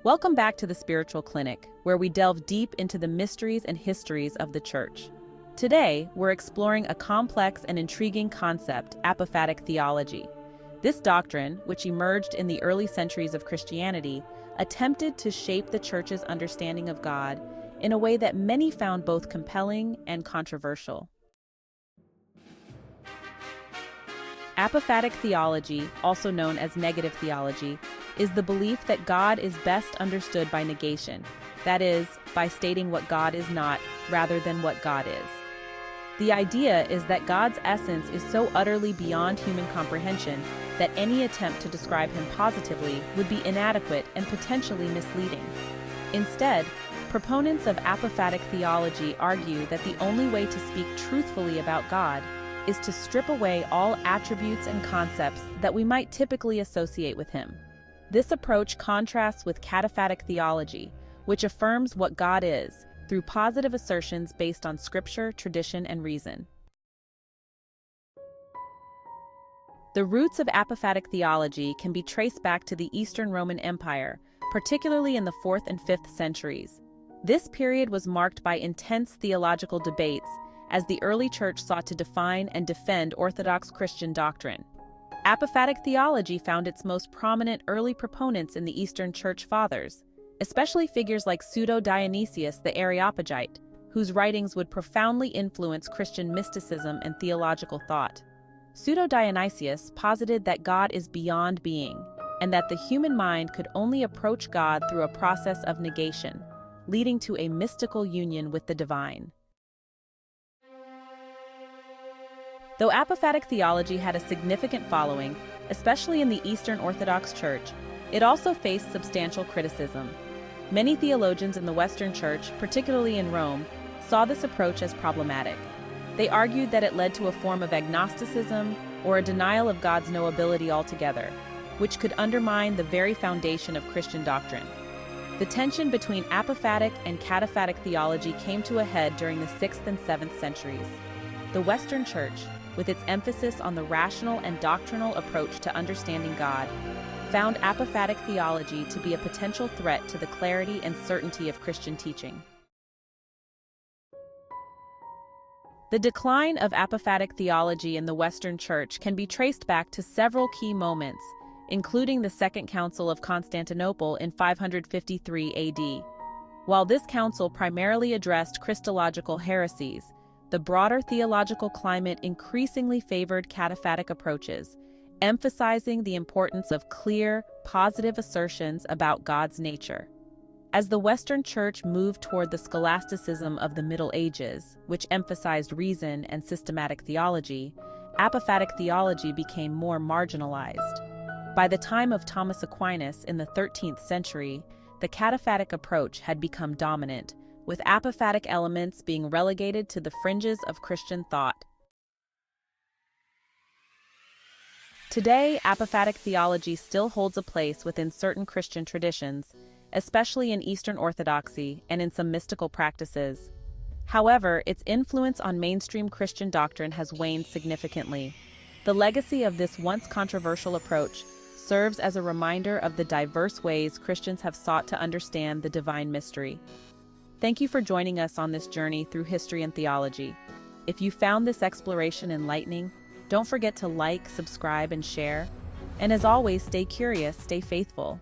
Welcome back to the Spiritual Clinic, where we delve deep into the mysteries and histories of the Church. Today, we're exploring a complex and intriguing concept, apophatic theology. This doctrine, which emerged in the early centuries of Christianity, attempted to shape the Church's understanding of God in a way that many found both compelling and controversial. Apophatic theology, also known as negative theology, is the belief that God is best understood by negation, that is, by stating what God is not rather than what God is. The idea is that God's essence is so utterly beyond human comprehension that any attempt to describe him positively would be inadequate and potentially misleading. Instead, proponents of apophatic theology argue that the only way to speak truthfully about God is to strip away all attributes and concepts that we might typically associate with him. This approach contrasts with cataphatic theology, which affirms what God is through positive assertions based on scripture, tradition, and reason. The roots of apophatic theology can be traced back to the Eastern Roman Empire, particularly in the 4th and 5th centuries. This period was marked by intense theological debates as the early church sought to define and defend Orthodox Christian doctrine. Apophatic theology found its most prominent early proponents in the Eastern Church Fathers, especially figures like Pseudo-Dionysius the Areopagite, whose writings would profoundly influence Christian mysticism and theological thought. Pseudo-Dionysius posited that God is beyond being, and that the human mind could only approach God through a process of negation, leading to a mystical union with the divine. Though apophatic theology had a significant following, especially in the Eastern Orthodox Church, it also faced substantial criticism. Many theologians in the Western Church, particularly in Rome, saw this approach as problematic. They argued that it led to a form of agnosticism or a denial of God's knowability altogether, which could undermine the very foundation of Christian doctrine. The tension between apophatic and cataphatic theology came to a head during the 6th and 7th centuries. The Western Church, with its emphasis on the rational and doctrinal approach to understanding God, found apophatic theology to be a potential threat to the clarity and certainty of Christian teaching. The decline of apophatic theology in the Western Church can be traced back to several key moments, including the Second Council of Constantinople in 553 AD. While this council primarily addressed Christological heresies, the broader theological climate increasingly favored cataphatic approaches, emphasizing the importance of clear, positive assertions about God's nature. As the Western Church moved toward the scholasticism of the Middle Ages, which emphasized reason and systematic theology, apophatic theology became more marginalized. By the time of Thomas Aquinas in the 13th century, the cataphatic approach had become dominant, with apophatic elements being relegated to the fringes of Christian thought. Today, apophatic theology still holds a place within certain Christian traditions, especially in Eastern Orthodoxy and in some mystical practices. However, its influence on mainstream Christian doctrine has waned significantly. The legacy of this once controversial approach serves as a reminder of the diverse ways Christians have sought to understand the divine mystery. Thank you for joining us on this journey through history and theology. If you found this exploration enlightening, don't forget to like, subscribe, and share. And as always, stay curious, stay faithful.